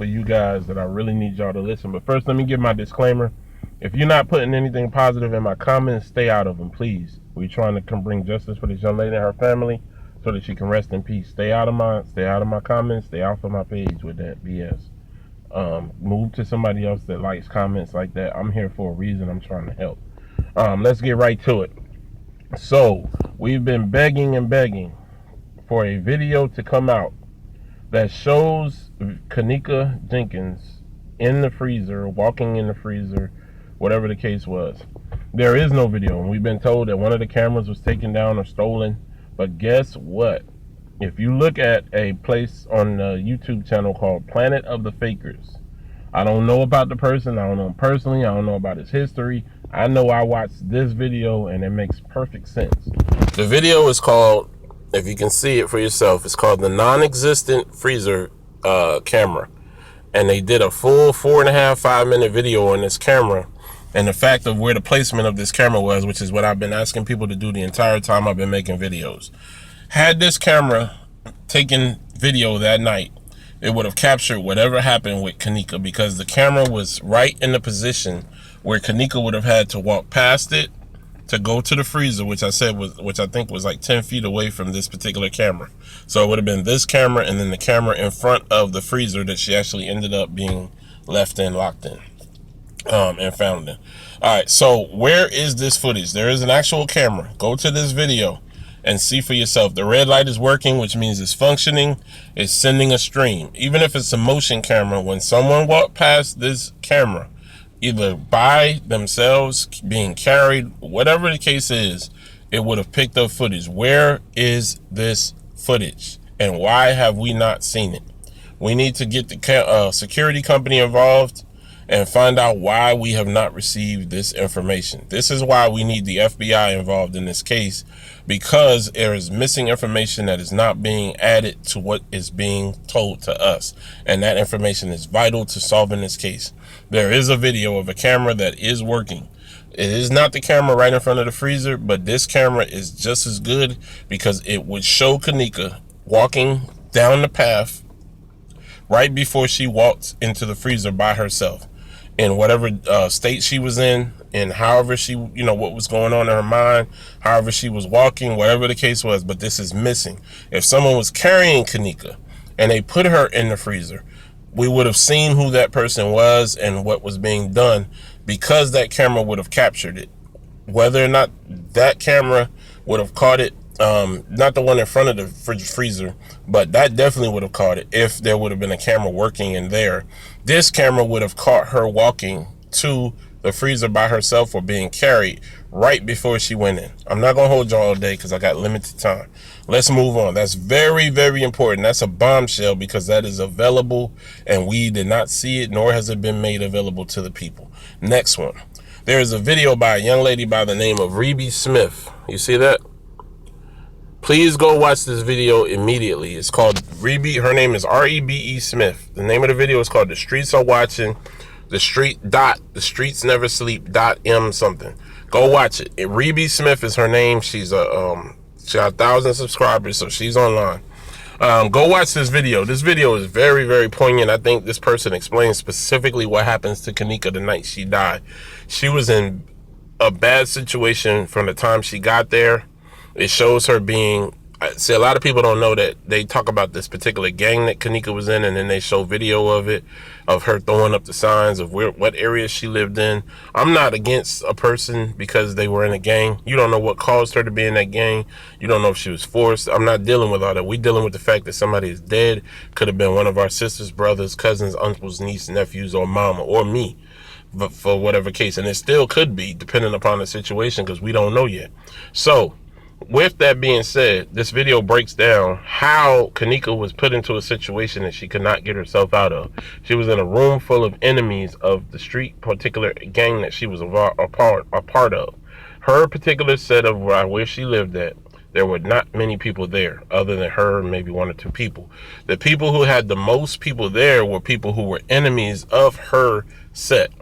for you guys that I really need y'all to listen. But first, let me give my disclaimer. If you're not putting anything positive in my comments, stay out of them, please. We're trying to bring justice for this young lady and her family so that she can rest in peace. Stay out of my comments. Stay off of my page with that BS. Move to somebody else that likes comments like that. I'm here for a reason. I'm trying to help. Let's get right to it. So we've been begging and begging for a video to come out that shows Kenneka Jenkins in the freezer, walking in the freezer, whatever the case was. There is no video, and we've been told that one of the cameras was taken down or stolen. But guess what? If you look at a place on the YouTube channel called Planet of the Fakers, I don't know about the person, I don't know him personally, I don't know about his history. I know I watched this video and it makes perfect sense. The video is called, if you can see it for yourself, it's called the non-existent freezer camera. And they did a full 4.5-5 minute video on this camera and the fact of where the placement of this camera was, which is what I've been asking people to do the entire time I've been making videos. Had this camera taken video that night, it would have captured whatever happened with Kenneka, because the camera was right in the position where Kenneka would have had to walk past it to go to the freezer, which I think was like 10 feet away from this particular camera. So it would have been this camera and then the camera in front of the freezer that she actually ended up being left in, locked in, and found in. All right, so where is this footage? There is an actual camera. Go to this video and see for yourself. The red light is working, which means it's functioning. It's sending a stream. Even if it's a motion camera, when someone walked past this camera, either by themselves, being carried, whatever the case is, it would have picked up footage. Where is this footage? And why have we not seen it? We need to get the security company involved and find out why we have not received this information. This is why we need the FBI involved in this case, because there is missing information that is not being added to what is being told to us. And that information is vital to solving this case. There is a video of a camera that is working. It is not the camera right in front of the freezer, but this camera is just as good because it would show Kenneka walking down the path right before she walked into the freezer by herself. In whatever state she was in, and however she, what was going on in her mind, however she was walking, whatever the case was, but this is missing. If someone was carrying Kenneka and they put her in the freezer, we would have seen who that person was and what was being done, because that camera would have captured it. Whether or not that camera would have caught it, not the one in front of the freezer, but that definitely would have caught it if there would have been a camera working in there. This camera would have caught her walking to the freezer by herself or being carried right before she went in. I'm not going to hold y'all all day because I got limited time. Let's move on. That's very, very important. That's a bombshell because that is available and we did not see it, nor has it been made available to the people. Next one. There is a video by a young lady by the name of Rebe Smith. You see that? Please go watch this video immediately. It's called Rebe. Her name is Rebe Smith. The name of the video is called The Streets Are Watching. The Streets Never Sleep .m something. Go watch it. Rebe Smith is her name. She's she got 1,000 subscribers, so she's online. Go watch this video. This video is very, very poignant. I think this person explains specifically what happens to Kenneka the night she died. She was in a bad situation from the time she got there. It shows her being, see, a lot of people don't know that they talk about this particular gang that Kenneka was in, and then they show video of it, of her throwing up the signs of what area she lived in. I'm not against a person because they were in a gang. You don't know what caused her to be in that gang. You don't know if she was forced. I'm not dealing with all that. We're dealing with the fact that somebody is dead. Could have been one of our sisters, brothers, cousins, uncles, nieces, nephews, or mama, or me, but for whatever case. And it still could be, depending upon the situation, because we don't know yet. So, with that being said, this video breaks down how Kenneka was put into a situation that she could not get herself out of. She was in a room full of enemies of the street particular gang that she was a part of. Her particular set of where she lived at, there were not many people there other than her and maybe 1 or 2 people. The people who had the most people there were people who were enemies of her set.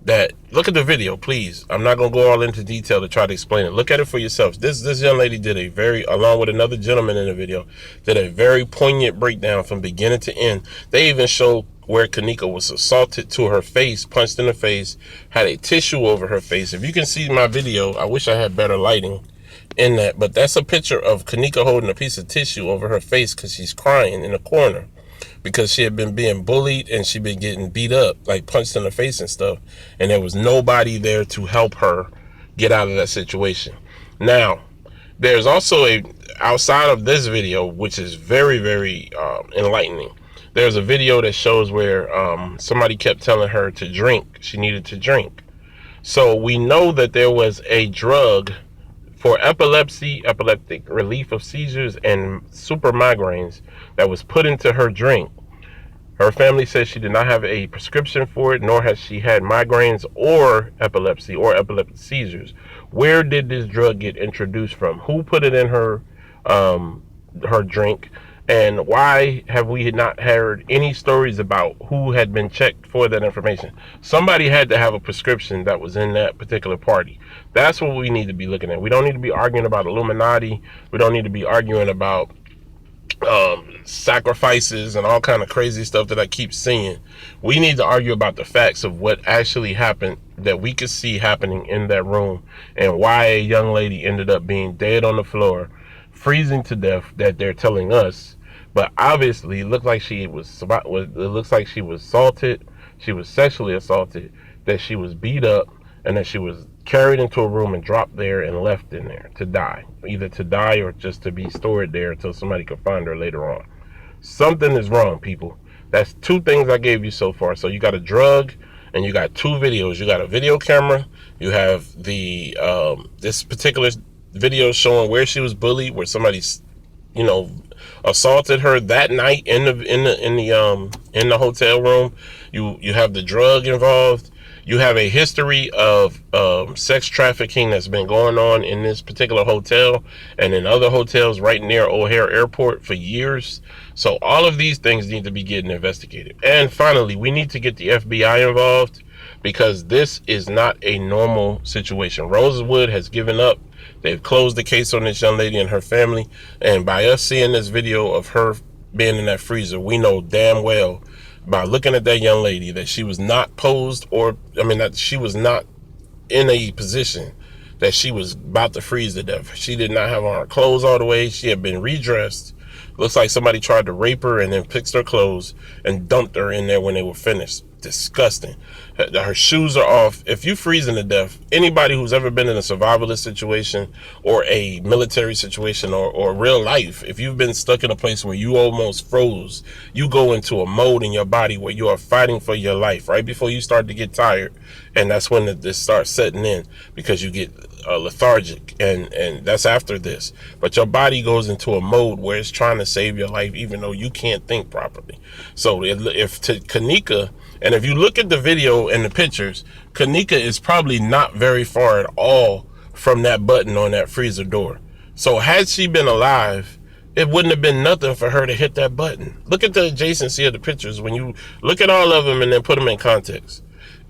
That, look at the video, please. I'm not going to go all into detail to try to explain it. Look at it for yourselves. This young lady did a very, along with another gentleman in the video, did a very poignant breakdown from beginning to end. They even show where Kenneka was assaulted to her face, punched in the face, had a tissue over her face. If you can see my video, I wish I had better lighting in that, but that's a picture of Kenneka holding a piece of tissue over her face because she's crying in the corner because she had been being bullied and she'd been getting beat up, like punched in the face and stuff, and there was nobody there to help her get out of that situation. Now, there's also outside of this video, which is very, very enlightening, there's a video that shows where somebody kept telling her to drink. She needed to drink. So we know that there was a drug for epilepsy, epileptic relief of seizures, and super migraines that was put into her drink. Her family says she did not have a prescription for it, nor has she had migraines or epilepsy or epileptic seizures. Where did this drug get introduced from? Who put it in her drink? And why have we not heard any stories about who had been checked for that information? Somebody had to have a prescription that was in that particular party. That's what we need to be looking at. We don't need to be arguing about Illuminati. We don't need to be arguing about sacrifices and all kind of crazy stuff that I keep seeing. We need to argue about the facts of what actually happened that we could see happening in that room, and why a young lady ended up being dead on the floor, freezing to death, that they're telling us. But obviously it looks like she was assaulted, she was sexually assaulted, that she was beat up, and that she was carried into a room and dropped there and left in there to die, either to die or just to be stored there until somebody could find her later on. Something is wrong, people. That's two things I gave you so far. So you got a drug and you got two videos. You got a video camera. You have the this particular video showing where she was bullied, where somebody, you know, assaulted her that night in the hotel room. You have the drug involved. You have a history of sex trafficking that's been going on in this particular hotel and in other hotels right near O'Hare Airport for years. So all of these things need to be getting investigated. And finally, we need to get the FBI involved, because this is not a normal situation. Rosewood has given up. They've closed the case on this young lady and her family. And by us seeing this video of her being in that freezer, we know damn well, by looking at that young lady, that she was not posed, or that she was not in a position that she was about to freeze to death. She did not have on her clothes all the way. She had been redressed. Looks like somebody tried to rape her and then fixed her clothes and dumped her in there when they were finished. Disgusting. Her shoes are off. If you freezing to death, anybody who's ever been in a survivalist situation or a military situation or real life, if you've been stuck in a place where you almost froze, you go into a mode in your body where you are fighting for your life right before you start to get tired. And that's when this starts setting in, because you get lethargic, and that's after this. But your body goes into a mode where it's trying to save your life, even though you can't think properly. So if to Kenneka, and if you look at the video and the pictures, Kenneka is probably not very far at all from that button on that freezer door. So had she been alive, it wouldn't have been nothing for her to hit that button. Look at the adjacency of the pictures. When you look at all of them and then put them in context,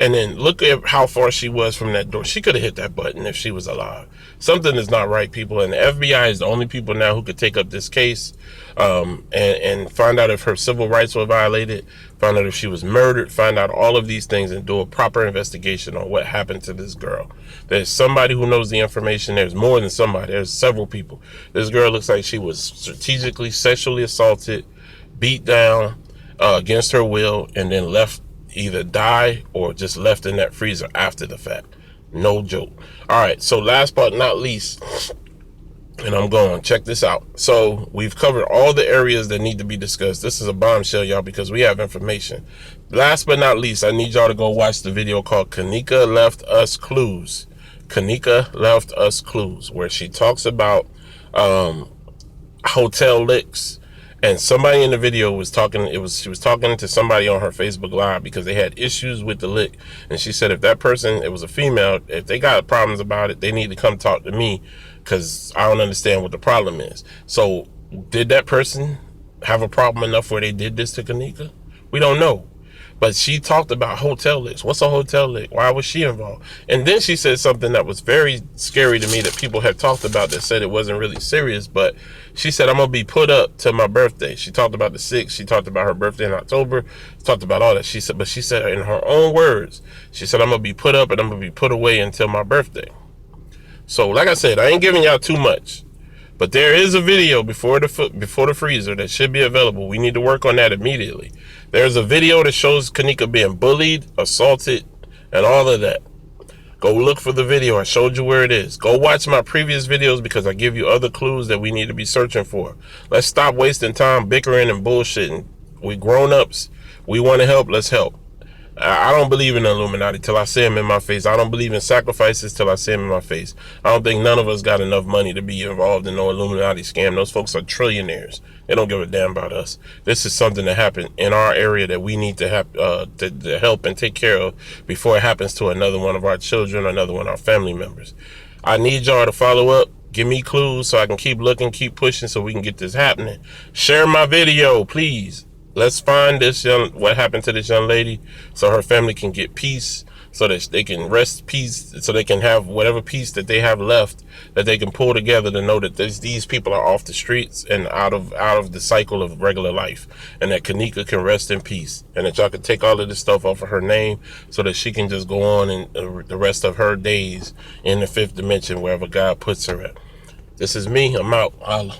and then look at how far she was from that door. She could have hit that button if she was alive. Something is not right, people. And the FBI is the only people now who could take up this case and find out if her civil rights were violated, find out if she was murdered, find out all of these things and do a proper investigation on what happened to this girl. There's somebody who knows the information. There's more than somebody. There's several people. This girl looks like she was strategically sexually assaulted, beat down against her will, and then left, either die or just left in that freezer after the fact. No joke. All right, so last but not least, and I'm going, check this out. So we've covered all the areas that need to be discussed. This is a bombshell, y'all, because we have information. Last but not least, I need y'all to go watch the video called Kenneka Left Us Clues. Kenneka Left Us Clues, where she talks about hotel licks. And somebody in the video was talking, she was talking to somebody on her Facebook Live because they had issues with the lick. And she said if that person, it was a female, if they got problems about it, they need to come talk to me, because I don't understand what the problem is. So did that person have a problem enough where they did this to Kenneka? We don't know. But she talked about hotel licks. What's a hotel lick? Why was she involved? And then she said something that was very scary to me that people had talked about that said it wasn't really serious. But she said, I'm going to be put up to my birthday. She talked about the 6th. She talked about her birthday in October. Talked about all that. She said, but she said in her own words, she said, I'm going to be put up and I'm going to be put away until my birthday. So like I said, I ain't giving y'all too much. But there is a video before the freezer that should be available. We need to work on that immediately. There's a video that shows Kenneka being bullied, assaulted, and all of that. Go look for the video. I showed you where it is. Go watch my previous videos because I give you other clues that we need to be searching for. Let's stop wasting time bickering and bullshitting. We grown-ups. We want to help. Let's help. I don't believe in the Illuminati till I see them in my face. I don't believe in sacrifices till I see them in my face. I don't think none of us got enough money to be involved in no Illuminati scam. Those folks are trillionaires. They don't give a damn about us. This is something that happened in our area that we need to have to help and take care of before it happens to another one of our children or another one of our family members. I need y'all to follow up. Give me clues so I can keep looking, keep pushing so we can get this happening. Share my video, please. Let's find what happened to this young lady so her family can get peace, so that they can rest peace, so they can have whatever peace that they have left, that they can pull together to know that these people are off the streets and out of the cycle of regular life, and that Kenneka can rest in peace, and that y'all can take all of this stuff off of her name so that she can just go on and the rest of her days in the 5th dimension, wherever God puts her at. This is me. I'm out. Holla.